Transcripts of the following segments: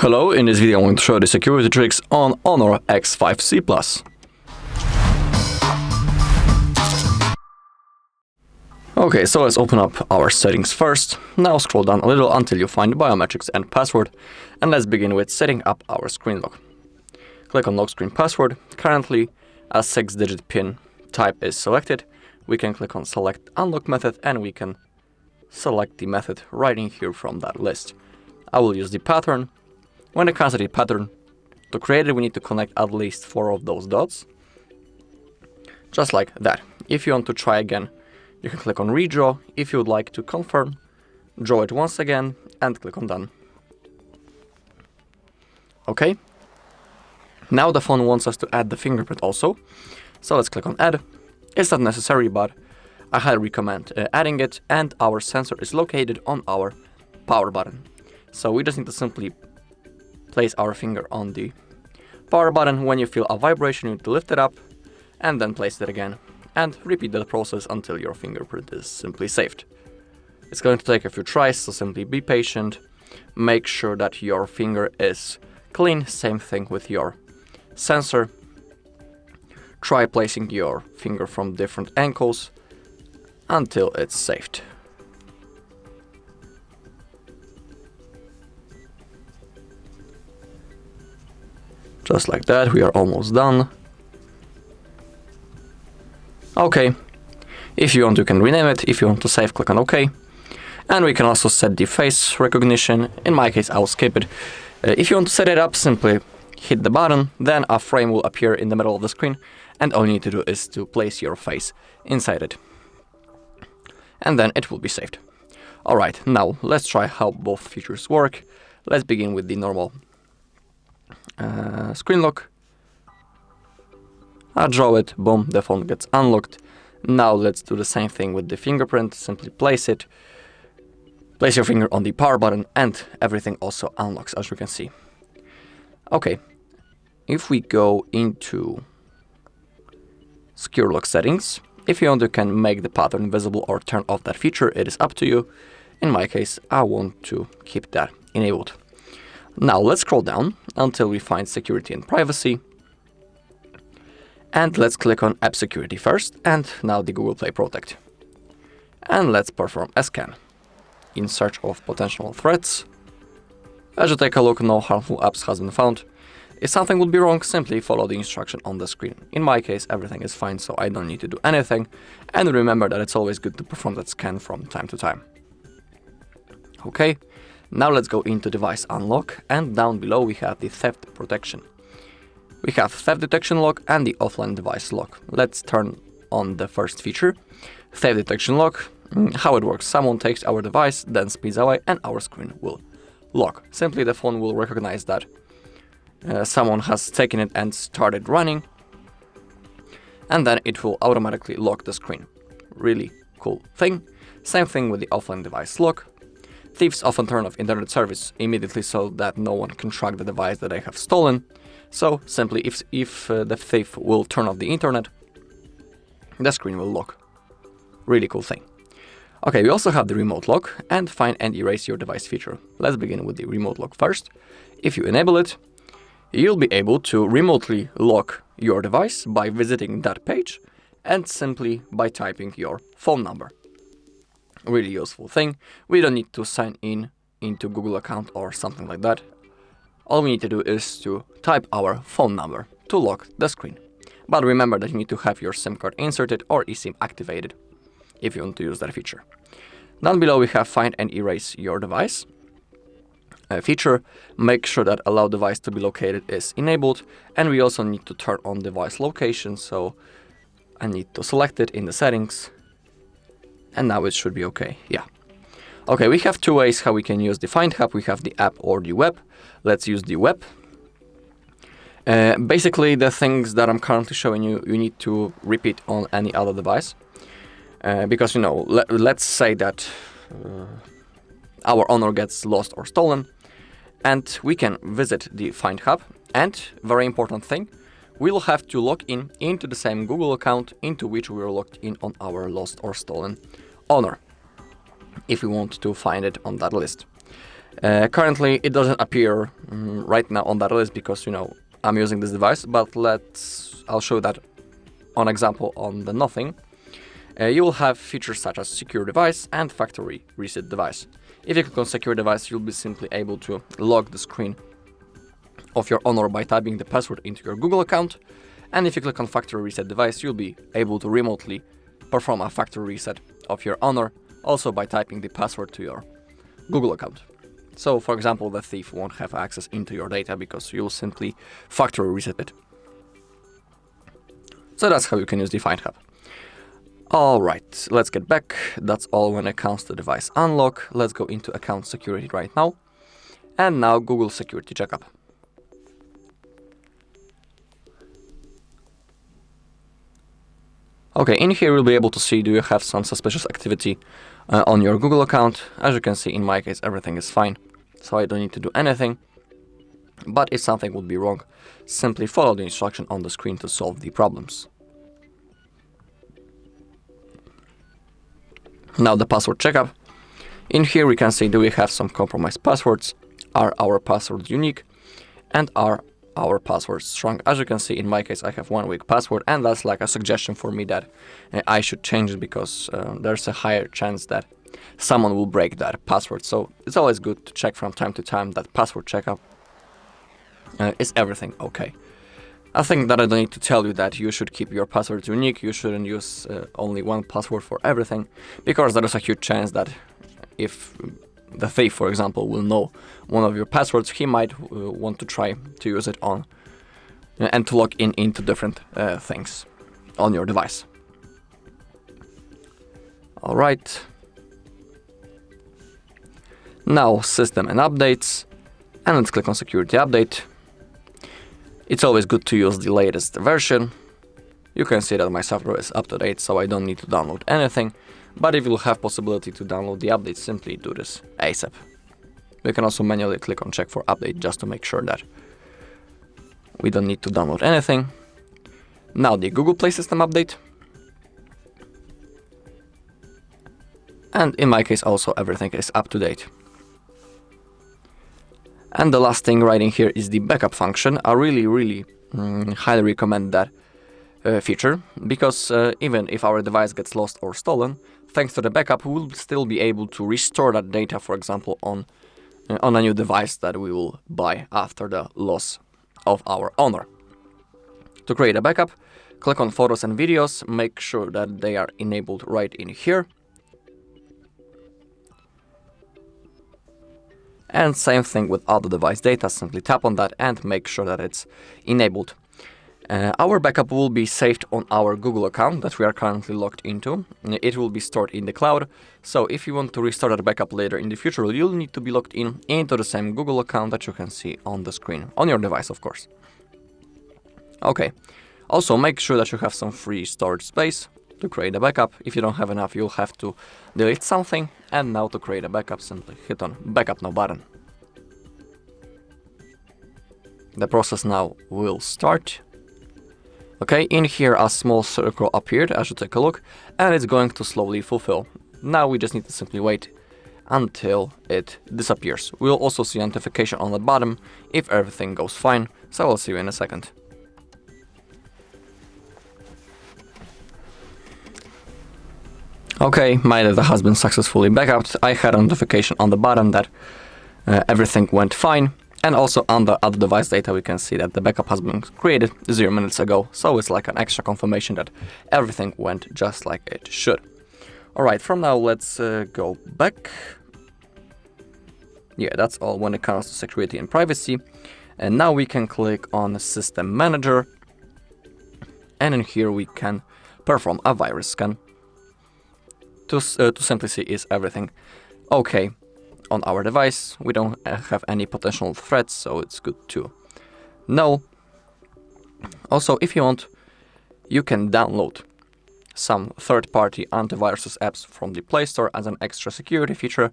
Hello, in this video I want to show the security tricks on HONOR X5c Plus. Okay, so let's open up our settings first. Now scroll down a little until you find biometrics and password, and let's begin with setting up our screen lock. Click on lock screen password. Currently a 6-digit PIN type is selected. We can click on select unlock method and we can select the method right in here from that list. I will use the pattern. When it comes to the pattern, to create it we need to connect at least 4 of those dots. Just like that. If you want to try again, you can click on redraw. If you would like to confirm, draw it once again and click on done. Okay. Now the phone wants us to add the fingerprint also. So let's click on add. It's not necessary, but I highly recommend adding it, and our sensor is located on our power button. So we just need to simply place our finger on the power button. When you feel a vibration, you need to lift it up and then place it again and repeat the process until your fingerprint is simply saved. It's going to take a few tries, so simply be patient. Make sure that your finger is clean. Same thing with your sensor. Try placing your finger from different angles until it's saved. Just like that, we are almost done. Okay, if you want you can rename it, if you want to save, click on OK. And we can also set the face recognition. In my case, I'll skip it. If you want to set it up, simply hit the button, then a frame will appear in the middle of the screen, and all you need to do is to place your face inside it. And then it will be saved. Alright, now let's try how both features work. Let's begin with the normal screen lock. I draw it, boom, the phone gets unlocked. Now let's do the same thing with the fingerprint. Simply place it, place your finger on the power button, and everything also unlocks, as you can see. Okay, if we go into secure lock settings, if you want, you can make the pattern visible or turn off that feature. It is up to you. In my case, I want to keep that enabled. Now let's scroll down until we find security and privacy. And let's click on app security first, and now the Google Play Protect. And let's perform a scan in search of potential threats. As you take a look, no harmful apps has been found. If something would be wrong, simply follow the instruction on the screen. In my case, everything is fine, so I don't need to do anything. And remember that it's always good to perform that scan from time to time. Okay, now let's go into device unlock, and down below we have the theft protection. We have theft detection lock and the offline device lock. Let's turn on the first feature, theft detection lock. How it works: someone takes our device, then speeds away, and our screen will lock. Simply the phone will recognize that someone has taken it and started running, and then it will automatically lock the screen. Really cool thing. Same thing with the offline device lock. Thieves often turn off internet service immediately so that no one can track the device that they have stolen. So simply if the thief will turn off the internet, the screen will lock. Really cool thing. Okay, we also have the remote lock and find and erase your device feature. Let's begin with the remote lock first. If you enable it, you'll be able to remotely lock your device by visiting that page and simply by typing your phone number. Really useful thing. We don't need to sign in into Google account or something like that. All we need to do is to type our phone number to lock the screen. But remember that you need to have your SIM card inserted or eSIM activated if you want to use that feature. Down below we have find and erase your device feature. Make sure that allow device to be located is enabled, and we also need to turn on device location, so I need to select it in the settings, and now it should be okay. Yeah. Okay, we have two ways how we can use the FindHub. We have the app or the web. Let's use the web. Basically, the things that I'm currently showing you, you need to repeat on any other device. Because, you know, let's say that our HONOR gets lost or stolen, and we can visit the FindHub. And, very important thing, we'll have to log in into the same Google account into which we were logged in on our lost or stolen HONOR, if we want to find it on that list. Currently, it doesn't appear right now on that list because, I'm using this device, but I'll show that on example on the nothing. You will have features such as secure device and factory reset device. If you click on secure device, you'll be simply able to lock the screen of your Honor by typing the password into your Google account. And if you click on factory reset device, you'll be able to remotely perform a factory reset of your Honor, also by typing the password to your Google account. So, for example, the thief won't have access into your data because you'll simply factory reset it. So that's how you can use the FindHub. Alright, let's get back. That's all when it comes to device unlock. Let's go into account security right now. And now Google Security Checkup. Okay, in here you'll be able to see do you have some suspicious activity on your Google account. As you can see, in my case, everything is fine, so I don't need to do anything. But if something would be wrong, simply follow the instruction on the screen to solve the problems. Now the password checkup. In here we can see do we have some compromised passwords, are our passwords unique, and are our passwords strong. As you can see, in my case, I have one weak password, and that's like a suggestion for me that I should change it because there's a higher chance that someone will break that password. So it's always good to check from time to time that password checkup. Is everything okay? I think that I don't need to tell you that you should keep your passwords unique. You shouldn't use only one password for everything, because there is a huge chance that if the thief, for example, will know one of your passwords, he might want to try to use it on and to log in into different things on your device. All right. Now system and updates, and let's click on security update. It's always good to use the latest version. You can see that my software is up to date, so I don't need to download anything. But if you have possibility to download the update, simply do this ASAP. You can also manually click on check for update just to make sure that we don't need to download anything. Now the Google Play system update. And in my case also everything is up to date. And the last thing right in here is the backup function. I really highly recommend that feature, because even if our device gets lost or stolen, thanks to the backup, we'll still be able to restore that data, for example, on a new device that we will buy after the loss of our Honor. To create a backup, click on Photos and Videos, make sure that they are enabled right in here. And same thing with other device data, simply tap on that and make sure that it's enabled. Our backup will be saved on our Google account that we are currently logged into. It will be stored in the cloud, so if you want to restore that backup later in the future, you'll need to be logged into the same Google account that you can see on the screen, on your device of course. Okay, also make sure that you have some free storage space to create a backup. If you don't have enough, you'll have to delete something, and now to create a backup, simply hit on Backup Now button. The process now will start. Okay, in here a small circle appeared as you take a look, and it's going to slowly fulfill. Now we just need to simply wait until it disappears. We'll also see a notification on the bottom if everything goes fine, so I'll see you in a second. Okay, my data has been successfully backupped. I had a notification on the bottom that everything went fine. And also on the other device data, we can see that the backup has been created 0 minutes ago. So it's like an extra confirmation that everything went just like it should. Alright, from now let's go back. Yeah, that's all when it comes to security and privacy. And now we can click on System Manager. And in here we can perform a virus scan to simply see is everything okay on our device. We don't have any potential threats, so it's good to know. Also, if you want, you can download some third-party antivirus apps from the Play Store as an extra security feature.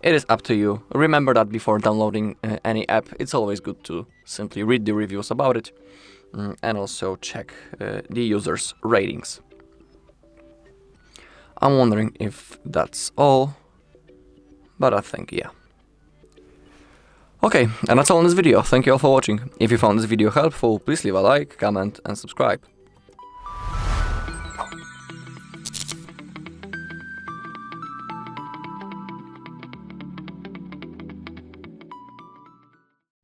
It is up to you. Remember that before downloading any app, it's always good to simply read the reviews about it and also check the user's ratings. I'm wondering if that's all, but I think yeah. Okay, and that's all in this video. Thank you all for watching. If you found this video helpful, please leave a like, comment and subscribe.